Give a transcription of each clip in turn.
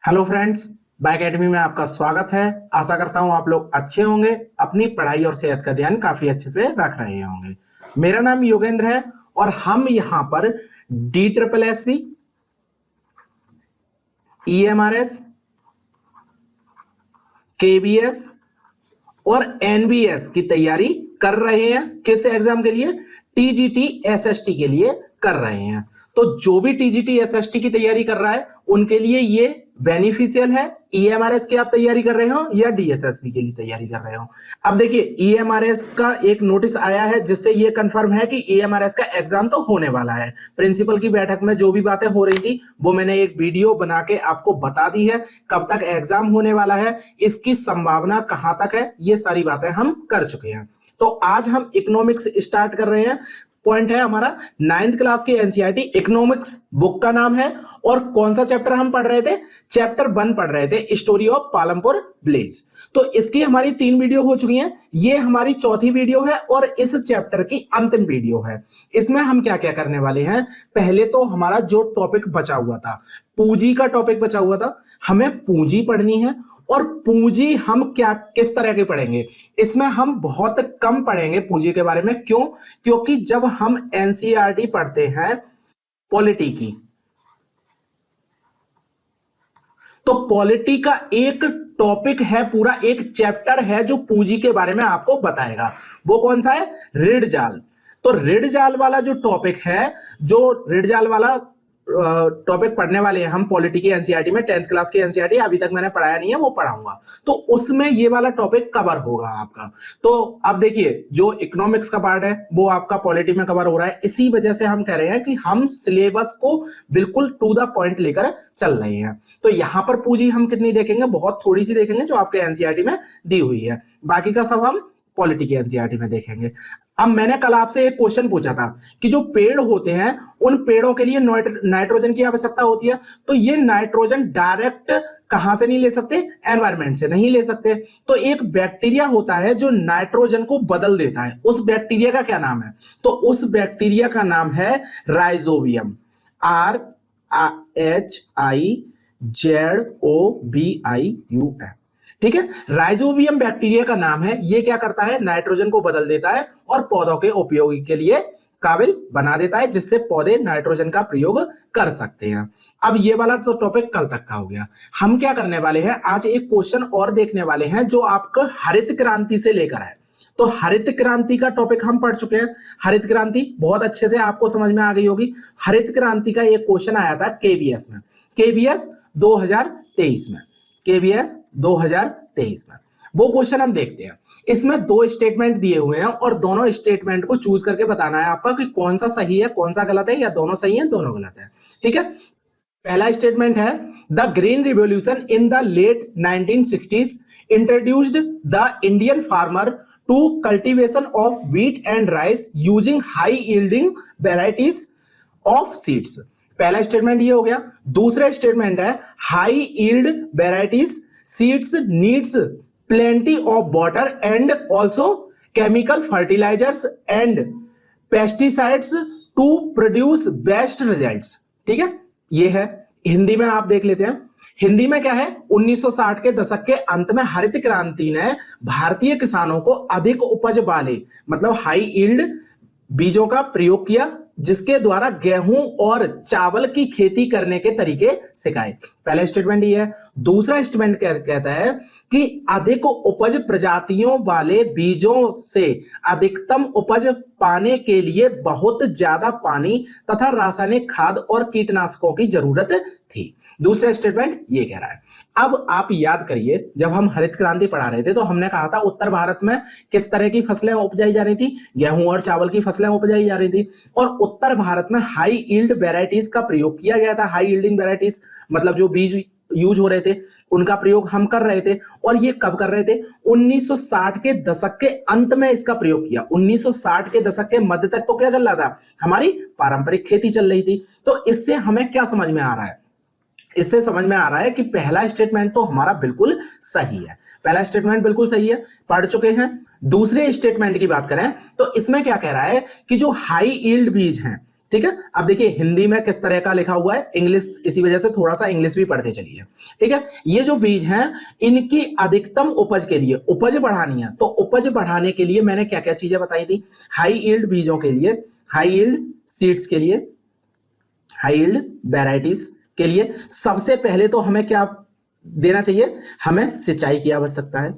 Hello friends, bye academy में आपका स्वागत है। आशा करता हूं आप लोग अच्छे होंगे, अपनी पढ़ाई और सेहत का ध्यान काफी अच्छे से रख रहे होंगे। मेरा नाम योगेंद्र है और हम यहां पर DSSB, EMRS, KBS और NBS की तैयारी कर रहे हैं। किस एग्जाम के लिए? TGT SST के लिए कर रहे हैं। तो जो भी TGT SST की तैयारी कर रहा है उनके लिए ये बेनिफिशियल है। EMRS की आप तैयारी कर रहे हो या DSSB के लिए तैयारी कर रहे हो। अब देखिए, EMRS का एक नोटिस आया है जिससे ये कंफर्म है कि EMRS का एग्जाम तो होने वाला है। प्रिंसिपल की बैठक में जो भी बातें हो रही थी वो मैंने एक वीडियो बना के आपको बता दी है। कब तक एग्जाम होने वाला है, इसकी संभावना कहां तक है, ये सारी बातें हम कर चुके हैं। तो आज हम इकोनॉमिक्स स्टार्ट कर रहे हैं। पॉइंट है हमारा 9th क्लास की एनसीईआरटी इकोनॉमिक्स बुक का नाम है। और कौन सा चैप्टर हम पढ़ रहे थे? चैप्टर 1 पढ़ रहे थे, स्टोरी ऑफ पालमपुर ब्लेज। तो इसकी हमारी 3 वीडियो हो चुकी हैं, ये हमारी चौथी वीडियो है और इस चैप्टर की अंतिम वीडियो है। इसमें हम क्या क्या करने वाले हैं? पहले तो हमारा जो टॉपिक बचा हुआ था, पूंजी का टॉपिक बचा हुआ था, हमें पूंजी पढ़नी है। और पूंजी हम क्या किस तरह की पढ़ेंगे? इसमें हम बहुत कम पढ़ेंगे पूंजी के बारे में। क्यों? क्योंकि जब हम एनसीईआरटी पढ़ते हैं पॉलिटी की, तो पॉलिटी का एक टॉपिक है, पूरा एक चैप्टर है जो पूंजी के बारे में आपको बताएगा। वो कौन सा है? ऋण जाल। तो ऋण जाल वाला जो टॉपिक है, जो ऋण जाल वाला टॉपिक पढ़ने वाले हैं हम पॉलिटी की एनसीईआरटी में, 10th क्लास की एनसीईआरटी अभी तक मैंने पढ़ाया नहीं है, वो पढ़ाऊंगा। तो उसमें ये वाला टॉपिक कवर होगा आपका। तो अब देखिए, जो इकोनॉमिक्स का पार्ट है वो आपका पॉलिटी में कवर हो रहा है। इसी वजह से हम कह रहे हैं कि हम सिलेबस को बिल्कुल टू द पॉइंट लेकर चल रहे हैं। तो यहां पर पूंजी हम कितनी देखेंगे? बहुत थोड़ी सी देखेंगे, जो आपके एनसीईआरटी में दी हुई है। बाकी का सब हम पॉलिटी की एनसीईआरटी में देखेंगे। अब मैंने कल आपसे एक क्वेश्चन पूछा था कि जो पेड़ होते हैं उन पेड़ों के लिए नाइट्रोजन की आवश्यकता होती है। तो ये नाइट्रोजन डायरेक्ट कहां से नहीं ले सकते? एनवायरमेंट से नहीं ले सकते। तो एक बैक्टीरिया होता है जो नाइट्रोजन को बदल देता है, उस बैक्टीरिया का क्या नाम है? तो उस बैक्टीरिया का नाम है राइजोबियम। RHIZOBIUM। ठीक है, राइजोबियम बैक्टीरिया का नाम है। ये क्या करता है? नाइट्रोजन को बदल देता है और पौधों के उपयोग के लिए काबिल बना देता है, जिससे पौधे नाइट्रोजन का प्रयोग कर सकते हैं। अब ये वाला तो टॉपिक कल तक का हो गया। हम क्या करने वाले हैं? आज एक क्वेश्चन और देखने वाले हैं जो आपको हरित क्रांति से लेकर है। तो हरित क्रांति का टॉपिक हम पढ़ चुके हैं। हरित क्रांति बहुत अच्छे से आपको समझ में आ गई होगी। हरित क्रांति का एक क्वेश्चन आया था केबीएस में, केबीएस 2023 में, केबीएस 2023 में। वो क्वेश्चन हम देखते हैं। इसमें 2 स्टेटमेंट दिए हुए हैं और दोनों स्टेटमेंट को चूज करके बताना है आपका कि कौन सा सही है, कौन सा गलत है, या दोनों सही है दोनों गलत है। ठीक है, पहला स्टेटमेंट है, the green revolution in the late 1960s introduced the Indian farmer to cultivation of wheat and rice using high yielding varieties of seeds. पहला स्टेटमेंट ये हो गया। दूसरा स्टेटमेंट है, high yield varieties seeds needs plenty of water and also chemical fertilizers and pesticides to produce best results। ठीक है, ये है। हिंदी में आप देख लेते हैं। हिंदी में क्या है? 1960 के दशक के अंत में हरित क्रांति ने भारतीय किसानों को अधिक उपज वाले, मतलब हाई यील्ड बीजों का प्रयोग किया, जिसके द्वारा गेहूं और चावल की खेती करने के तरीके सिखाए। पहला स्टेटमेंट ये है। दूसरा स्टेटमेंट कहता है कि अधिक उपज प्रजातियों वाले बीजों से अधिकतम उपज पाने के लिए बहुत ज्यादा पानी तथा रासायनिक खाद और कीटनाशकों की जरूरत थी। दूसरा स्टेटमेंट ये कह रहा है। अब आप याद करिए, जब हम हरित क्रांति पढ़ा रहे थे तो हमने कहा था उत्तर भारत में किस तरह की फसलें उपजाई जा रही थी? गेहूं और चावल की फसलें उपजाई जा रही थी। और उत्तर भारत में हाई यील्ड वेराइटीज का प्रयोग किया गया था। हाई यील्डिंग वेराइटीज मतलब जो बीज यूज हो रहे थे उनका प्रयोग हम कर रहे थे। और ये कब कर रहे थे? 1960 के दशक के अंत में इसका प्रयोग किया। 1960 के दशक के मध्य तक तो क्या चल रहा था? हमारी पारंपरिक खेती चल रही थी। तो इससे हमें क्या समझ में आ रहा है? इससे समझ में आ रहा है कि पहला स्टेटमेंट तो हमारा बिल्कुल सही है। पहला स्टेटमेंट बिल्कुल सही है, पढ़ चुके हैं। दूसरे स्टेटमेंट की बात करें तो इसमें क्या कह रहा है कि जो हाई यील्ड बीज हैं, ठीक है। अब देखिए हिंदी में किस तरह का लिखा हुआ है, इंग्लिश, इसी वजह से थोड़ा सा इंग्लिश भी पढ़ते चलिए। ठीक है, ये जो बीज हैं इनकी अधिकतम उपज के लिए उपज बढ़ानी है, तो उपज बढ़ाने के लिए मैंने क्या क्या चीजें बताई थी। हाई यील्ड बीजों के लिए, हाई यील्ड सीड्स के लिए, हाई यील्ड वैरायटीज के लिए सबसे पहले तो हमें क्या देना चाहिए, हमें सिंचाई की आवश्यकता है,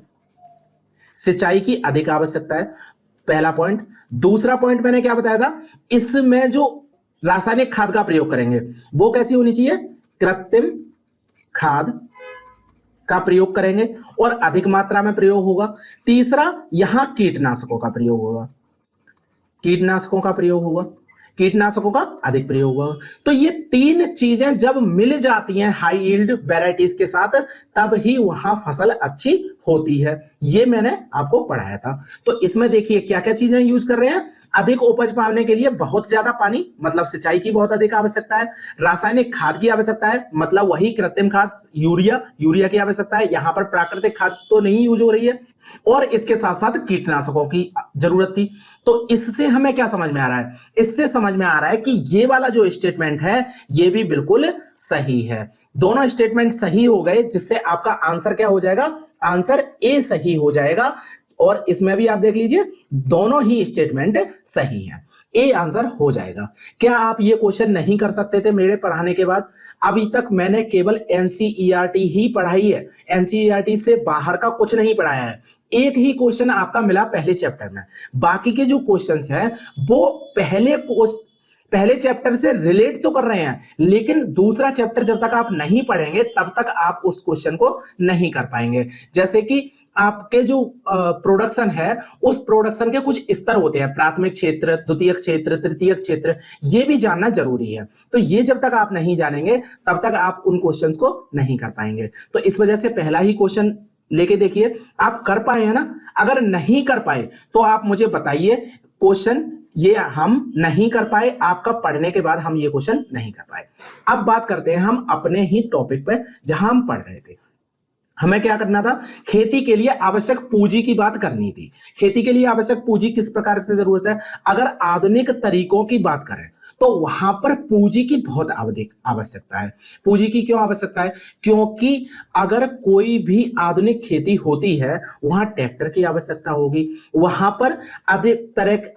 सिंचाई की अधिक आवश्यकता है, पहला पॉइंट। दूसरा पॉइंट मैंने क्या बताया था, इसमें जो रासायनिक खाद का प्रयोग करेंगे वो कैसी होनी चाहिए, कृत्रिम खाद का प्रयोग करेंगे और अधिक मात्रा में प्रयोग होगा। तीसरा, यहां कीटनाशकों का प्रयोग होगा, कीटनाशकों का प्रयोग होगा, कीटनाशकों का अधिक प्रयोग होगा। तो ये तीन चीजें जब मिल जाती हैं हाई यील्ड वैरायटीज के साथ, तब ही वहां फसल अच्छी होती है। ये मैंने आपको पढ़ाया था। तो इसमें देखिए क्या क्या चीजें यूज कर रहे हैं, अधिक उपज पाने के लिए बहुत ज्यादा पानी, मतलब सिंचाई की बहुत अधिक आवश्यकता है। रासायनिक खाद की आवश्यकता है, मतलब वही कृत्रिम खाद यूरिया की आवश्यकता है। यहां पर प्राकृतिक खाद तो नहीं यूज हो रही है, और इसके साथ साथ कीटनाशकों की जरूरत थी। तो इससे हमें क्या समझ में आ रहा है, इससे समझ में आ रहा है कि ये वाला जो स्टेटमेंट है ये भी बिल्कुल सही है। दोनों स्टेटमेंट सही हो गए, जिससे आपका आंसर क्या हो जाएगा, आंसर ए सही हो जाएगा। और इसमें भी आप देख लीजिए दोनों ही स्टेटमेंट सही हैं, ए आंसर हो जाएगा। क्या आप ये क्वेश्चन नहीं कर सकते थे मेरे पढ़ाने के बाद? अभी तक मैंने केवल एनसीईआरटी ही पढ़ाई है, एनसीईआरटी से बाहर का कुछ नहीं पढ़ाया है। एक ही क्वेश्चन आपका मिला पहले चैप्टर में, बाकी के जो क्वेश्चंस हैं वो पहले चैप्टर से रिलेट तो कर रहे हैं, लेकिन दूसरा चैप्टर जब तक आप नहीं पढ़ेंगे तब तक आप उस क्वेश्चन को नहीं कर पाएंगे। जैसे कि आपके जो प्रोडक्शन है, उस प्रोडक्शन के कुछ स्तर होते हैं, प्राथमिक क्षेत्र, द्वितीयक क्षेत्र, तृतीयक क्षेत्र, ये भी जानना जरूरी है। तो ये जब तक आप नहीं जानेंगे तब तक आप उन क्वेश्चंस को नहीं कर पाएंगे। तो इस वजह से पहला ही क्वेश्चन लेके देखिए, आप कर पाए हैं ना? अगर नहीं कर पाए तो आप मुझे बताइए क्वेश्चन ये हम नहीं कर पाए, आपका पढ़ने के बाद हम ये क्वेश्चन नहीं कर पाए। अब बात करते हैं हम अपने ही टॉपिक पे जहां हम पढ़ रहे थे। हमें क्या करना था, खेती के लिए आवश्यक पूंजी की बात करनी थी। खेती के लिए आवश्यक पूंजी किस प्रकार से जरूरत है? अगर आधुनिक तरीकों की बात करें तो वहां पर पूंजी की बहुत अधिक आवश्यकता है। पूंजी की क्यों आवश्यकता है? क्योंकि अगर कोई भी आधुनिक खेती होती है वहां ट्रैक्टर की आवश्यकता होगी, वहां पर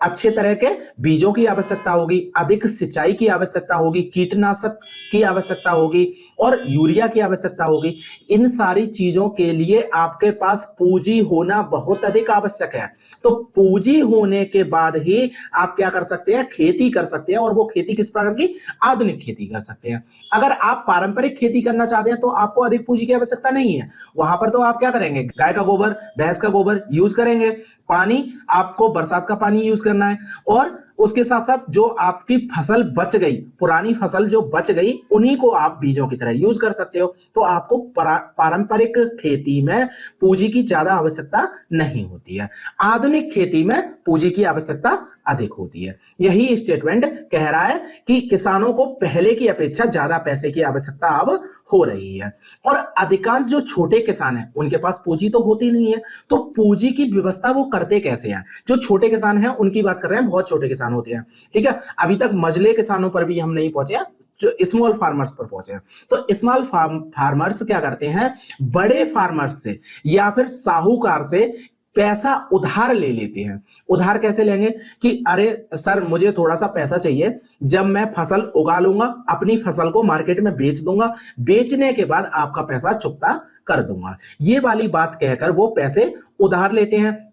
अच्छे तरह के बीजों की आवश्यकता होगी, अधिक सिंचाई की आवश्यकता होगी, कीटनाशक की आवश्यकता होगी और यूरिया की आवश्यकता होगी। इन सारी चीजों के लिए आपके पास पूंजी होना बहुत अधिक आवश्यक है। तो पूंजी होने के बाद ही आप क्या कर सकते हैं, खेती कर सकते हैं। और वो खेती किस प्रकार की? आधुनिक खेती कर सकते हैं। अगर आप पारंपरिक खेती करना चाहते हैं तो आपको अधिक पूंजी की आवश्यकता नहीं है। वहां पर तो आप क्या करेंगे, गाय का गोबर, भैंस का गोबर यूज करेंगे। पानी आपको बरसात का पानी यूज करना है, और उसके साथ साथ जो आपकी फसल बच गई, पुरानी फसल जो बच गई, उन्हीं को आप बीजों की तरह यूज कर सकते हो। तो आपको पारंपरिक खेती में पूंजी की ज्यादा आवश्यकता नहीं होती है, आधुनिक खेती में पूंजी की आवश्यकता अधिक होती है। यही स्टेटमेंट कह रहा है कि किसानों को पहले की अपेक्षा ज्यादा पैसे की आवश्यकता अब हो रही है। और अधिकांश जो छोटे किसान हैं उनके पास पूंजी तो होती नहीं है, तो पूंजी की व्यवस्था वो करते कैसे हैं? जो छोटे किसान हैं उनकी बात कर रहे हैं, बहुत छोटे किसान होते हैं, ठीक है। अभी तक मझले किसानों पर भी हम नहीं पहुंचे हैं, जो स्मॉल फार्मर्स पर पहुंचे हैं। तो स्मॉल फार्मर्स क्या करते हैं, बड़े फार्मर्स से या फिर साहूकार से पैसा उधार ले लेते हैं। उधार कैसे लेंगे कि अरे सर मुझे थोड़ा सा पैसा चाहिए, जब मैं फसल उगा लूंगा अपनी फसल को मार्केट में बेच दूंगा, बेचने के बाद आपका पैसा चुकता कर दूंगा। ये वाली बात कहकर वो पैसे उधार लेते हैं।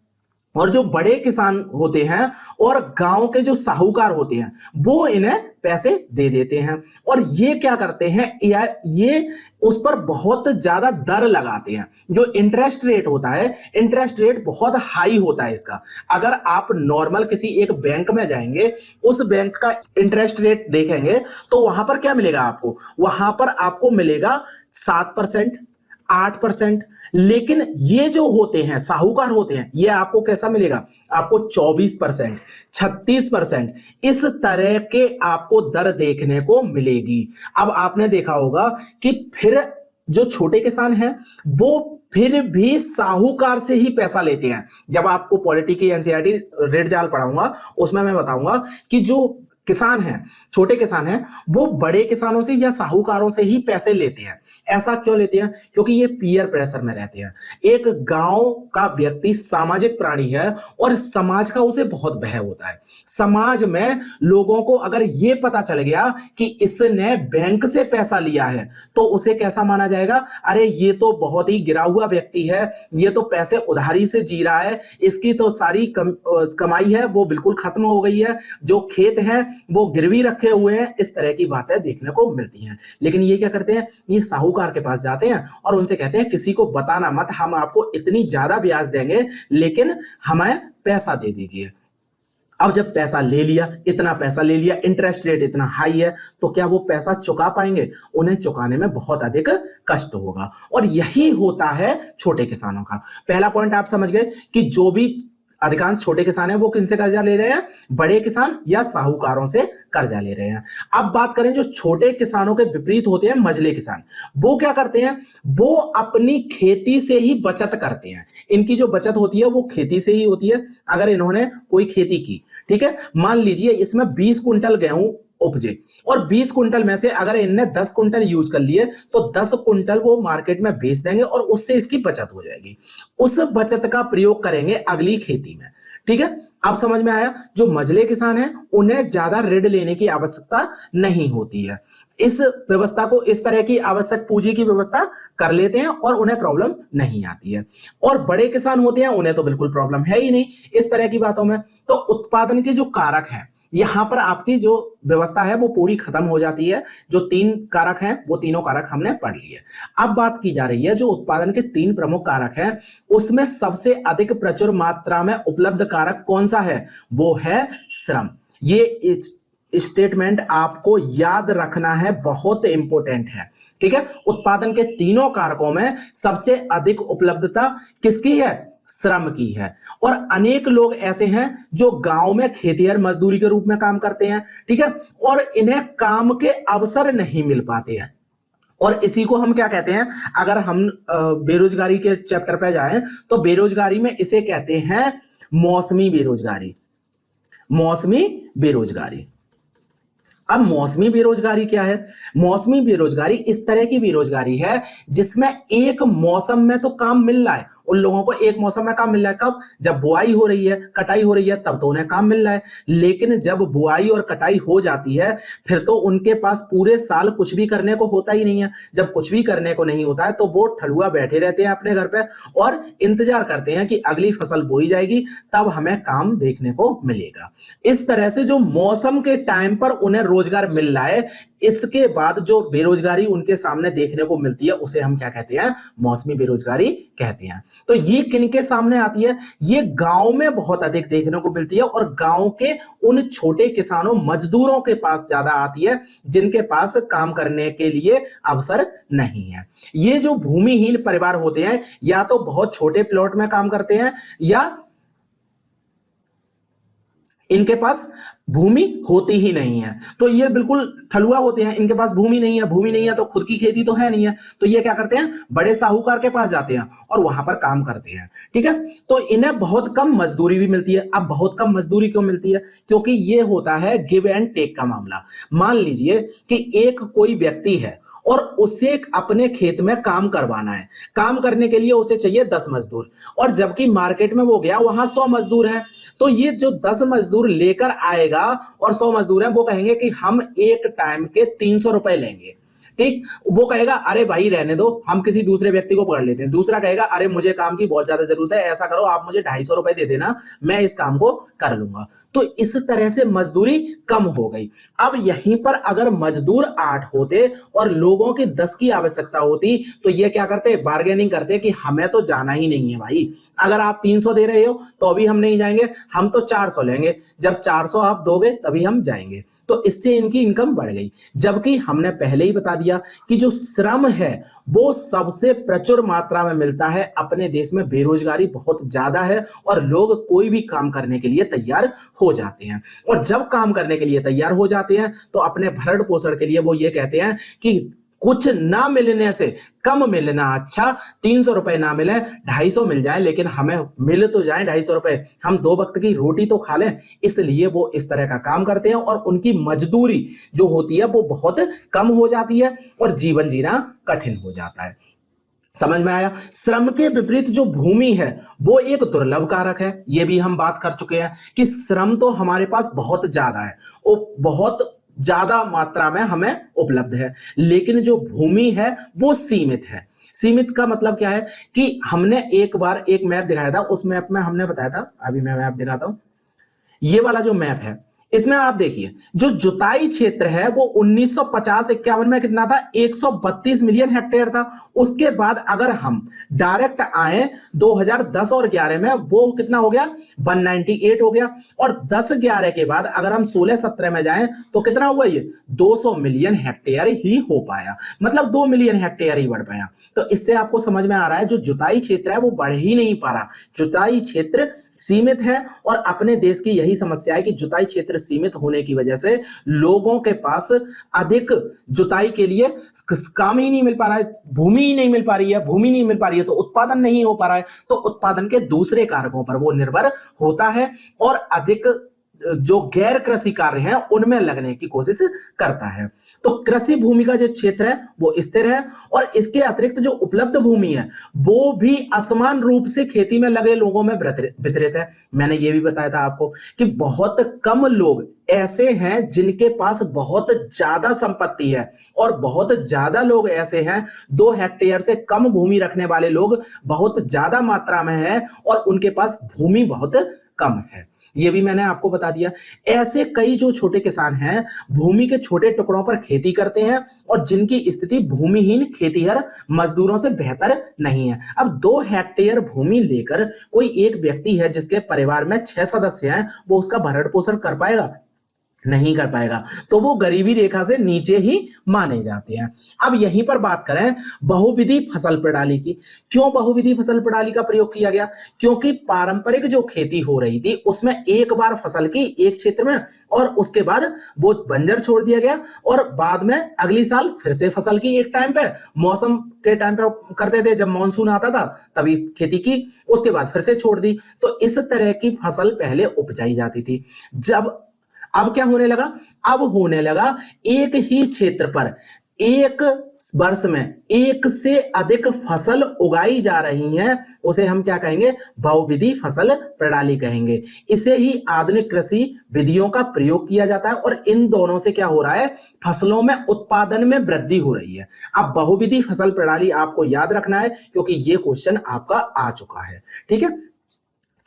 और जो बड़े किसान होते हैं और गांव के जो साहूकार होते हैं वो इन्हें पैसे दे देते हैं, और ये क्या करते हैं यार, ये उस पर बहुत ज्यादा दर लगाते हैं। जो इंटरेस्ट रेट होता है, इंटरेस्ट रेट बहुत हाई होता है इसका। अगर आप नॉर्मल किसी एक बैंक में जाएंगे, उस बैंक का इंटरेस्ट रेट देखेंगे तो वहां पर क्या मिलेगा आपको, वहां पर आपको मिलेगा 7%, 8%। लेकिन ये जो होते हैं साहूकार होते हैं, ये आपको कैसा मिलेगा, आपको 24%, 36%, इस तरह के आपको दर देखने को मिलेगी। अब आपने देखा होगा कि फिर जो छोटे किसान हैं वो फिर भी साहूकार से ही पैसा लेते हैं। जब आपको पॉलिटी की एनसीईआरटी रेट जाल पढ़ाऊंगा उसमें मैं बताऊंगा कि जो किसान हैं, छोटे किसान हैं, वो बड़े किसानों से या साहूकारों से ही पैसे लेते हैं। ऐसा क्यों लेते हैं? क्योंकि ये पीयर प्रेशर में रहते हैं। एक गांव का व्यक्ति सामाजिक प्राणी है और समाज का उसे बहुत भय होता है। समाज में लोगों को अगर ये पता चल गया कि इसने बैंक से पैसा लिया है तो उसे कैसा माना जाएगा? अरे ये तो बहुत ही गिरा हुआ व्यक्ति है, ये तो पैसे उधारी से जी रहा है, इसकी तो सारी कमाई है वो बिल्कुल खत्म हो गई है, जो खेत है वो गिरवी रखे हुए हैं। इस तरह की बातें देखने को मिलती हैं। लेकिन ये क्या करते हैं? ये साहूकार के पास जाते हैं और उनसे कहते हैं किसी को बताना मत, हम आपको इतनी ज्यादा ब्याज देंगे लेकिन हमें पैसा दे दीजिए। अब जब पैसा ले लिया, इतना पैसा ले लिया, इंटरेस्ट रेट इतना हाई है, तो क्या वो पैसा चुका पाएंगे? उन्हें चुकाने में बहुत अधिक कष्ट होगा। और यही होता है छोटे किसानों का। पहला पॉइंट आप समझ गए कि जो भी अधिकांश छोटे किसान हैं वो किनसे कर्जा ले रहे हैं? बड़े किसान या साहूकारों से कर्जा ले रहे हैं। अब बात करें जो छोटे किसानों के विपरीत होते हैं मझले किसान, वो क्या करते हैं? वो अपनी खेती से ही बचत करते हैं। इनकी जो बचत होती है वो खेती से ही होती है। अगर इन्होंने कोई खेती की, ठीक है, मान लीजिए इसमें 20 कुंटल गेहूं उपजे और 20 कुंटल में से अगर इनने 10 कुंटल यूज कर लिए तो 10 कुंटल वो मार्केट में बेच देंगे और उससे इसकी बचत हो जाएगी। उस बचत का प्रयोग करेंगे अगली खेती में। ठीक है, अब समझ में आया? जो मझले किसान हैं उन्हें ज्यादा ऋण लेने की आवश्यकता नहीं होती है। इस व्यवस्था को, इस तरह की आवश्यक पूंजी की व्यवस्था कर लेते हैं और उन्हें प्रॉब्लम नहीं आती है। और बड़े किसान होते हैं उन्हें तो बिल्कुल प्रॉब्लम है ही नहीं इस तरह की बातों में। तो उत्पादन के जो कारक हैं, यहां पर आपकी जो व्यवस्था है वो पूरी खत्म हो जाती है। जो 3 कारक हैं वो तीनों कारक हमने पढ़ लिए। अब बात की जा रही है जो उत्पादन के 3 प्रमुख कारक हैं उसमें सबसे अधिक प्रचुर मात्रा में उपलब्ध कारक कौन सा है? वो है श्रम। ये स्टेटमेंट आपको याद रखना है, बहुत इंपॉर्टेंट है। ठीक है, उत्पादन के तीनों कारकों में सबसे अधिक उपलब्धता किसकी है? श्रम की है। और अनेक लोग ऐसे हैं जो गांव में खेतिहर मजदूरी के रूप में काम करते हैं, ठीक है, और इन्हें काम के अवसर नहीं मिल पाते हैं। और इसी को हम क्या कहते हैं? अगर हम बेरोजगारी के चैप्टर पे जाएं तो बेरोजगारी में इसे कहते हैं मौसमी बेरोजगारी। मौसमी बेरोजगारी। अब मौसमी बेरोजगारी क्या है? मौसमी बेरोजगारी इस तरह की बेरोजगारी है जिसमें एक मौसम में तो काम मिल रहा है, उन लोगों को एक मौसम में काम मिल रहा है। कब? जब बुआई हो रही है, कटाई हो रही है, तब तो उन्हें काम मिल रहा है। लेकिन जब बुआई और कटाई हो जाती है फिर तो उनके पास पूरे साल कुछ भी करने को होता ही नहीं है। जब कुछ भी करने को नहीं होता है तो वो ठलुआ बैठे रहते हैं अपने घर पे और इंतजार करते हैं कि अगली फसल बोई जाएगी तब हमें काम देखने को मिलेगा। इस तरह से जो मौसम के टाइम पर उन्हें रोजगार मिल रहा है, इसके बाद जो बेरोजगारी उनके सामने देखने को मिलती है उसे हम क्या कहते हैं? मौसमी बेरोजगारी कहते हैं। तो ये किनके सामने आती है? ये गांव में बहुत अधिक देखने को मिलती है और गांव के उन छोटे किसानों मजदूरों के पास ज्यादा आती है जिनके पास काम करने के लिए अवसर नहीं है। ये जो भूमिहीन परिवार होते हैं या तो बहुत छोटे प्लॉट में काम करते हैं या इनके पास भूमि होती ही नहीं है। तो ये बिल्कुल ठलुआ होते हैं, इनके पास भूमि नहीं है। भूमि नहीं है तो खुद की खेती तो है नहीं है, तो ये क्या करते हैं? बड़े साहूकार के पास जाते हैं और वहां पर काम करते हैं। ठीक है, तो इन्हें बहुत कम मजदूरी भी मिलती है। अब बहुत कम मजदूरी क्यों मिलती है? क्योंकि ये होता है गिव एंड टेक का मामला। मान लीजिए कि एक कोई व्यक्ति है और उसे अपने खेत में काम करवाना है। काम करने के लिए उसे चाहिए 10 मजदूर और जबकि मार्केट में वो गया वहां 100 मजदूर हैं। तो ये जो 10 मजदूर लेकर आएगा और 100 मजदूर हैं वो कहेंगे कि हम एक टाइम के 300 रुपए लेंगे। ठीक, वो कहेगा अरे भाई रहने दो, हम किसी दूसरे व्यक्ति को पकड़ लेते हैं। दूसरा कहेगा अरे मुझे काम की बहुत ज्यादा जरूरत है, ऐसा करो आप मुझे 250 रुपए दे देना, मैं इस काम को कर लूंगा। तो इस तरह से मजदूरी कम हो गई। अब यहीं पर अगर मजदूर 8 होते और लोगों की 10 की आवश्यकता होती तो ये क्या करते? बार्गेनिंग करते कि हमें तो जाना ही नहीं है भाई, अगर आप 300 दे रहे हो तो अभी हम नहीं जाएंगे, हम तो 400 लेंगे, जब 400 आप दोगे तभी हम जाएंगे। तो इससे इनकी इनकम बढ़ गई। जबकि हमने पहले ही बता दिया कि जो श्रम है वो सबसे प्रचुर मात्रा में मिलता है अपने देश में। बेरोजगारी बहुत ज्यादा है और लोग कोई भी काम करने के लिए तैयार हो जाते हैं। और जब काम करने के लिए तैयार हो जाते हैं तो अपने भरण पोषण के लिए वो ये कहते हैं कि कुछ ना मिलने से कम मिलना अच्छा, 300 रुपए ना मिले 250 मिल जाए, लेकिन हमें मिल तो जाए 250 रुपए, हम 2 वक्त की रोटी तो खा लें, इसलिए वो इस तरह का काम करते हैं और उनकी मजदूरी जो होती है वो बहुत कम हो जाती है और जीवन जीना कठिन हो जाता है। समझ में आया? श्रम के विपरीत जो भूमि है वो एक दुर्लभ कारक है, ये भी हम बात कर चुके हैं कि श्रम तो हमारे पास बहुत ज्यादा है, वो बहुत ज्यादा मात्रा में हमें उपलब्ध है, लेकिन जो भूमि है वो सीमित है। सीमित का मतलब क्या है कि हमने एक बार एक मैप दिखाया था, उस मैप में हमने बताया था, अभी मैं मैप दिखाता हूं, ये वाला जो मैप है इसमें आप देखिए जो जुताई क्षेत्र है वो 1950-51 में कितना था, 132 मिलियन हेक्टेयर था। उसके बाद अगर हम डायरेक्ट आए 2010 और 11 में, वो कितना हो गया, 198 हो गया। और 10-11 के बाद अगर हम 16-17 में जाएं तो कितना हुआ, ये 200 मिलियन हेक्टेयर ही हो पाया, मतलब 2 मिलियन हेक्टेयर ही बढ़ पाया। तो इससे आपको समझ में आ रहा है जो जुताई क्षेत्र है वो बढ़ ही नहीं पा रहा, जुताई क्षेत्र सीमित है। और अपने देश की यही समस्या है कि जुताई क्षेत्र सीमित होने की वजह से लोगों के पास अधिक जुताई के लिए काम ही नहीं मिल पा रहा है, भूमि ही नहीं मिल पा रही है, भूमि नहीं मिल पा रही है तो उत्पादन नहीं हो पा रहा है, तो उत्पादन के दूसरे कारकों पर वो निर्भर होता है और अधिक जो गैर कृषि कार्य हैं उनमें लगने की कोशिश करता है। तो कृषि भूमि का जो क्षेत्र है वो स्थिर है और इसके अतिरिक्त जो उपलब्ध भूमि है वो भी असमान रूप से खेती में लगे लोगों में वितरित है। मैंने ये भी बताया था आपको कि बहुत कम लोग ऐसे हैं जिनके पास बहुत ज्यादा संपत्ति है और बहुत ज्यादा लोग ऐसे हैं, 2 हेक्टेयर से कम भूमि रखने वाले लोग बहुत ज्यादा मात्रा में है और उनके पास भूमि बहुत कम है। ये भी मैंने आपको बता दिया। ऐसे कई जो छोटे किसान हैं भूमि के छोटे टुकड़ों पर खेती करते हैं और जिनकी स्थिति भूमिहीन खेतीहर मजदूरों से बेहतर नहीं है। अब 2 हेक्टेयर भूमि लेकर कोई एक व्यक्ति है जिसके परिवार में 6 सदस्य हैं, वो उसका भरण पोषण कर पाएगा? नहीं कर पाएगा, तो वो गरीबी रेखा से नीचे ही माने जाते हैं। अब यहीं पर बात करें बहुविधि फसल प्रणाली की। क्यों बहुविधि फसल प्रणाली का प्रयोग किया गया? क्योंकि पारंपरिक जो खेती हो रही थी उसमें एक बार फसल की एक क्षेत्र में और उसके बाद वो बंजर छोड़ दिया गया और बाद में अगली साल फिर से फसल की एक टाइम पे, मौसम के टाइम पे करते थे, जब मानसून आता था तभी खेती की, उसके बाद फिर से छोड़ दी। तो इस तरह की फसल पहले उपजाई जाती थी। अब क्या होने लगा? अब होने लगा एक ही क्षेत्र पर एक वर्ष में एक से अधिक फसल उगाई जा रही हैं, उसे हम क्या कहेंगे? बहुविधि फसल प्रणाली कहेंगे। इसे ही आधुनिक कृषि विधियों का प्रयोग किया जाता है और इन दोनों से क्या हो रहा है? फसलों में उत्पादन में वृद्धि हो रही है। अब बहुविधि फसल प्रणाली आपको याद रखना है क्योंकि ये क्वेश्चन आपका आ चुका है, ठीक है।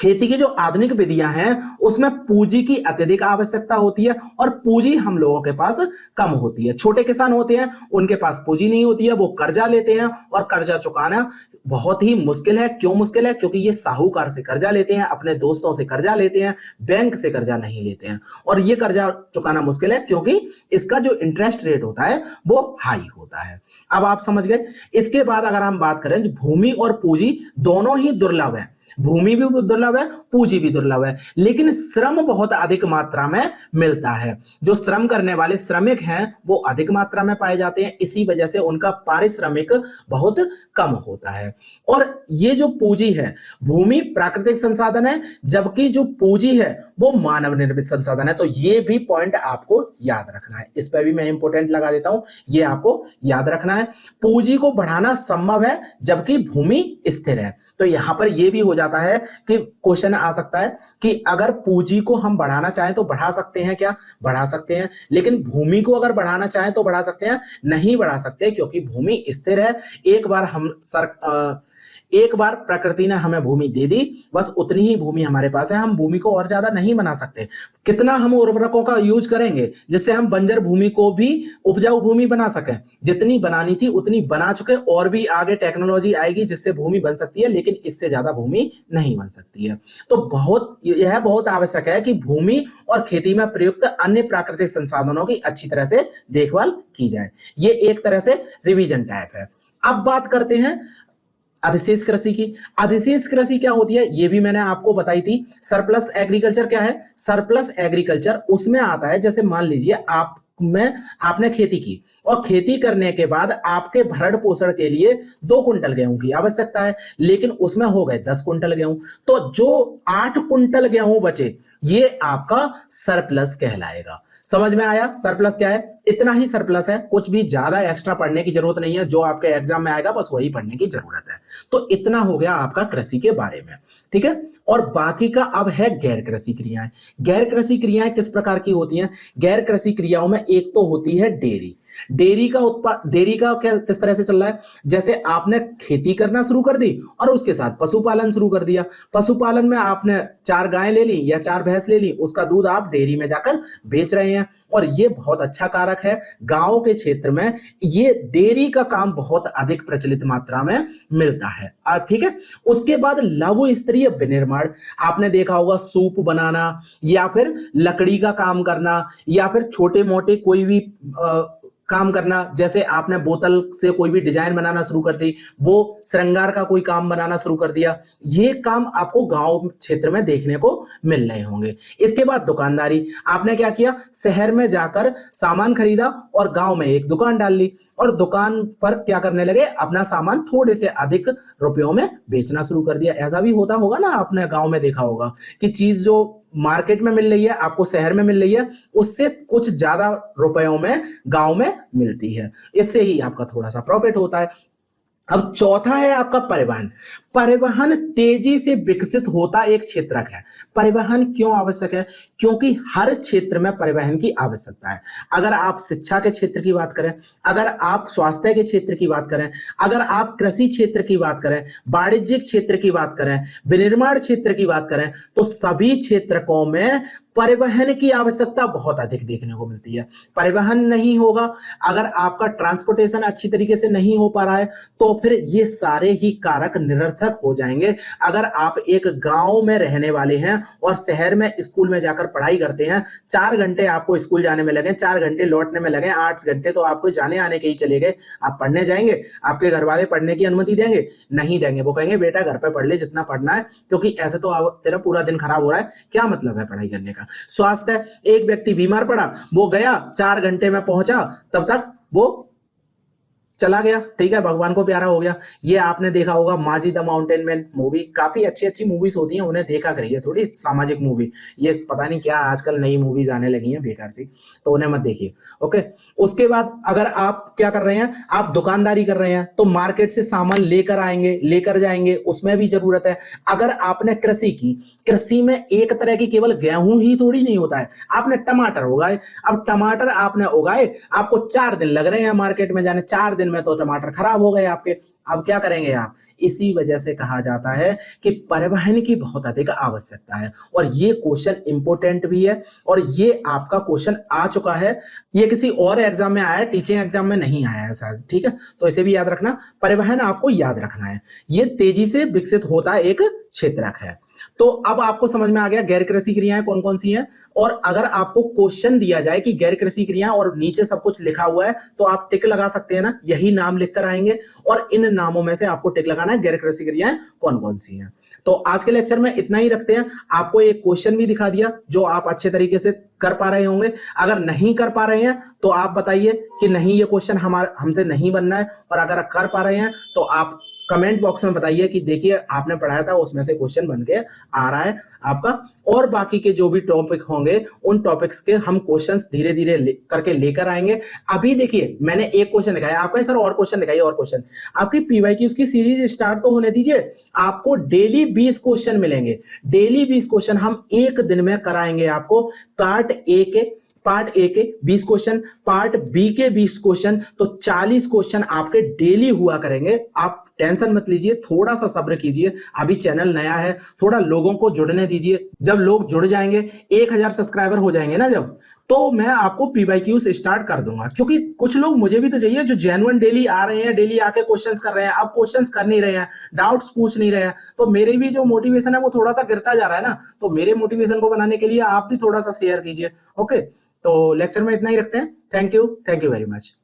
खेती की जो आधुनिक विधियां हैं उसमें पूंजी की अत्यधिक आवश्यकता होती है और पूंजी हम लोगों के पास कम होती है। छोटे किसान होते हैं उनके पास पूंजी नहीं होती है, वो कर्जा लेते हैं और कर्जा चुकाना बहुत ही मुश्किल है। क्यों मुश्किल है? क्योंकि ये साहूकार से कर्जा लेते हैं, अपने दोस्तों से कर्जा लेते हैं, बैंक से कर्जा नहीं लेते हैं। और ये कर्जा चुकाना मुश्किल है क्योंकि इसका जो इंटरेस्ट रेट होता है वो हाई होता है। अब आप समझ गए। इसके बाद अगर हम बात करें, भूमि और पूंजी दोनों ही दुर्लभ है, भूमि भी दुर्लभ है, पूंजी भी दुर्लभ है, लेकिन श्रम बहुत अधिक मात्रा में मिलता है। जो श्रम करने वाले श्रमिक हैं वो अधिक मात्रा में पाए जाते हैं, इसी वजह से उनका पारिश्रमिक बहुत कम होता है। और ये जो पूंजी है, भूमि प्राकृतिक संसाधन है जबकि जो पूंजी है वो मानव निर्मित संसाधन है। तो ये भी पॉइंट आपको याद रखना है, इस पर भी मैं इंपोर्टेंट लगा देता हूं, ये आपको याद रखना है। पूंजी को बढ़ाना संभव है जबकि भूमि स्थिर है। तो यहां पर यह भी हो जाता है कि क्वेश्चन आ सकता है कि अगर पूंजी को हम बढ़ाना चाहें तो बढ़ा सकते हैं क्या? बढ़ा सकते हैं, लेकिन भूमि को अगर बढ़ाना चाहें तो बढ़ा सकते हैं? नहीं बढ़ा सकते क्योंकि भूमि स्थिर है। एक बार प्रकृति ने हमें भूमि दे दी, बस उतनी ही भूमि हमारे पास है, हम भूमि को और ज्यादा नहीं बना सकते। कितना हम उर्वरकों का यूज करेंगे जिससे हम बंजर भूमि को भी उपजाऊ भूमि बना सकें? जितनी बनानी थी उतनी बना चुके, और भी आगे टेक्नोलॉजी आएगी जिससे भूमि बन सकती है, लेकिन इससे ज्यादा भूमि नहीं बन सकती है। तो यह बहुत आवश्यक है कि भूमि और खेती में प्रयुक्त अन्य प्राकृतिक संसाधनों की अच्छी तरह से देखभाल की जाए। ये एक तरह से रिवीजन टाइप है। अब बात करते हैं अधिशेष कृषि की। अधिशेष कृषि क्या होती है ये भी मैंने आपको बताई थी। सरप्लस एग्रीकल्चर क्या है? सरप्लस एग्रीकल्चर उसमें आता है, जैसे मान लीजिए आप में आपने खेती की और खेती करने के बाद आपके भरण पोषण के लिए 2 कुंटल गेहूं की आवश्यकता है, लेकिन उसमें हो गए 10 कुंटल गेहूं, तो जो 8 कुंटल गेहूं बचे ये आपका सरप्लस कहलाएगा। समझ में आया सरप्लस क्या है? इतना ही सरप्लस है, कुछ भी ज्यादा एक्स्ट्रा पढ़ने की जरूरत नहीं है, जो आपके एग्जाम में आएगा बस वही पढ़ने की जरूरत है। तो इतना हो गया आपका कृषि के बारे में, ठीक है। और बाकी का अब है गैर कृषि क्रियाएं। गैर कृषि क्रियाएं किस प्रकार की होती हैं? गैर कृषि क्रियाओं में एक तो होती है डेयरी। डेयरी का क्या किस तरह से चल रहा है? जैसे आपने खेती करना शुरू कर दी और उसके साथ पशुपालन शुरू कर दिया। पशुपालन में आपने 4 गायें ले ली या 4 भैंस ले ली, उसका दूध आप डेयरी में जाकर बेच रहे हैं और ये बहुत अच्छा कारक है। गांव के क्षेत्र में ये डेयरी का काम बहुत अधिक प्रचलित मात्रा में मिलता है। ठीक है। उसके बाद लघु स्तरीय विनिर्माण, आपने देखा होगा सूप बनाना या फिर लकड़ी का काम करना या फिर छोटे मोटे कोई भी काम करना, जैसे आपने बोतल से कोई भी डिजाइन बनाना शुरू कर दी, वो श्रृंगार का कोई काम बनाना शुरू कर दिया, ये काम आपको गांव क्षेत्र में देखने को मिल रहे होंगे। इसके बाद दुकानदारी, आपने क्या किया? शहर में जाकर सामान खरीदा और गांव में एक दुकान डाल ली और दुकान पर क्या करने लगे? अपना सामान थोड़े से अधिक रुपयों में बेचना शुरू कर दिया। ऐसा भी होता होगा ना, आपने गांव में देखा होगा कि चीज जो मार्केट में मिल रही है आपको शहर में मिल रही है, उससे कुछ ज्यादा रुपयों में गांव में मिलती है। इससे ही आपका थोड़ा सा प्रॉफिट होता है। अब चौथा है आपका परिवहन। परिवहन तेजी से विकसित होता एक क्षेत्रक है। परिवहन क्यों आवश्यक है? क्योंकि हर क्षेत्र में परिवहन की आवश्यकता है। अगर आप शिक्षा के क्षेत्र की बात करें, अगर आप स्वास्थ्य के क्षेत्र की बात करें, अगर आप कृषि क्षेत्र की बात करें, वाणिज्यिक क्षेत्र की बात करें, विनिर्माण क्षेत्र की बात करें, तो सभी क्षेत्रकों में परिवहन की आवश्यकता बहुत अधिक देखने को मिलती है। परिवहन नहीं होगा, अगर आपका ट्रांसपोर्टेशन अच्छी तरीके से नहीं हो पा रहा है, तो फिर ये सारे ही कारक निरर्थक हो जाएंगे। अगर आप एक गांव में रहने वाले हैं और शहर में स्कूल में जाकर पढ़ाई करते हैं, 4 घंटे आपको स्कूल जाने में लगे, 4 घंटे लौटने में लगे, 8 घंटे तो आपको जाने आने के ही चले गए। आप पढ़ने जाएंगे, आपके घर वाले पढ़ने की अनुमति देंगे? नहीं देंगे। वो कहेंगे बेटा घर पे पढ़ ले जितना पढ़ना है, क्योंकि ऐसे तो तेरा पूरा दिन खराब हो रहा है, क्या मतलब है पढ़ाई करने का। स्वास्थ्य, एक व्यक्ति बीमार पड़ा, वो गया 4 घंटे में पहुंचा, तब तक वो चला गया, ठीक है, भगवान को प्यारा हो गया। ये आपने देखा होगा माजी द माउंटेन मैन मूवी, काफी अच्छी अच्छी मूवीज होती हैं, उन्हें देखा करिए, थोड़ी सामाजिक मूवी। ये पता नहीं क्या आजकल नई मूवीज आने लगी हैं बेकार सी, तो उन्हें मत देखिए। ओके। उसके बाद अगर आप क्या कर रहे हैं, आप दुकानदारी कर रहे हैं, तो मार्केट से सामान लेकर आएंगे, लेकर जाएंगे, उसमें भी जरूरत है। अगर आपने कृषि की, कृषि में एक तरह की केवल गेहूं ही थोड़ी नहीं होता है, आपने टमाटर उगाए। अब टमाटर आपने उगाए, आपको 4 दिन लग रहे हैं मार्केट में जाने, 4 दिन में तो टमाटर खराब हो गए आपके। अब क्या करेंगे आप? इसी वजह से कहा जाता है कि परिवहन की बहुत अधिक आवश्यकता है। और ये क्वेश्चन इंपोर्टेंट भी है और ये आपका क्वेश्चन आ चुका है, ये किसी और एग्जाम में आया है, टीचिंग एग्जाम में नहीं आया है शायद, ठीक है। तो इसे भी याद रखना, परिवहन आपको याद रखना है। ये तेजी से विकसित होता एक क्षेत्रक है। तो अब आपको समझ में आ गया गैर कृषि क्रियाएं कौन कौन सी हैं। और अगर आपको क्वेश्चन दिया जाए कि गैर कृषि क्रियाएं और नीचे सब कुछ लिखा हुआ है, तो आप टिक लगा सकते हैं ना, यही नाम लिखकर आएंगे और इन नामों में से आपको टिक लगाना है गैर कृषि क्रियाएं कौन कौन सी हैं। तो आज के लेक्चर में इतना ही रखते हैं। आपको एक क्वेश्चन भी दिखा दिया जो आप अच्छे तरीके से कर पा रहे होंगे। अगर नहीं कर पा रहे हैं तो आप बताइए कि नहीं ये क्वेश्चन हमसे नहीं बनना है, और अगर कर पा रहे हैं तो आप कमेंट बॉक्स में बताइए कि देखिए आपने पढ़ाया था उसमें से क्वेश्चन बन के आ रहा है आपका। और बाकी के जो भी टॉपिक होंगे उन टॉपिक्स के हम क्वेश्चंस धीरे धीरे करके लेकर आएंगे। अभी देखिए मैंने एक क्वेश्चन दिखाया, आपका सर और क्वेश्चन दिखाइए, और क्वेश्चन। आपकी पीवाईक्यूज की सीरीज स्टार्ट तो होने दीजिए। आपको डेली 20 क्वेश्चन मिलेंगे, डेली 20 क्वेश्चन हम एक दिन में कराएंगे आपको। पार्ट ए के 20 क्वेश्चन, पार्ट बी के 20 क्वेश्चन, तो 40 क्वेश्चन आपके डेली हुआ करेंगे। आप टेंशन मत लीजिए, थोड़ा सा सब्र कीजिए, अभी चैनल नया है, थोड़ा लोगों को जुड़ने दीजिए। जब लोग जुड़ जाएंगे, 1000 सब्सक्राइबर हो जाएंगे ना जब, तो मैं आपको पीवाईक्यूज स्टार्ट कर दूंगा। क्योंकि कुछ लोग मुझे भी तो चाहिए जो जेन्युइन डेली आ रहे हैं, डेली आके क्वेश्चंस कर रहे हैं। अब क्वेश्चंस कर नहीं रहे हैं, डाउट्स पूछ नहीं रहे हैं, तो मेरे भी जो मोटिवेशन है वो थोड़ा सा गिरता जा रहा है ना। तो मेरे मोटिवेशन को बनाने के लिए आप भी थोड़ा सा शेयर कीजिए। ओके, तो लेक्चर में इतना ही रखते हैं। Thank you very much.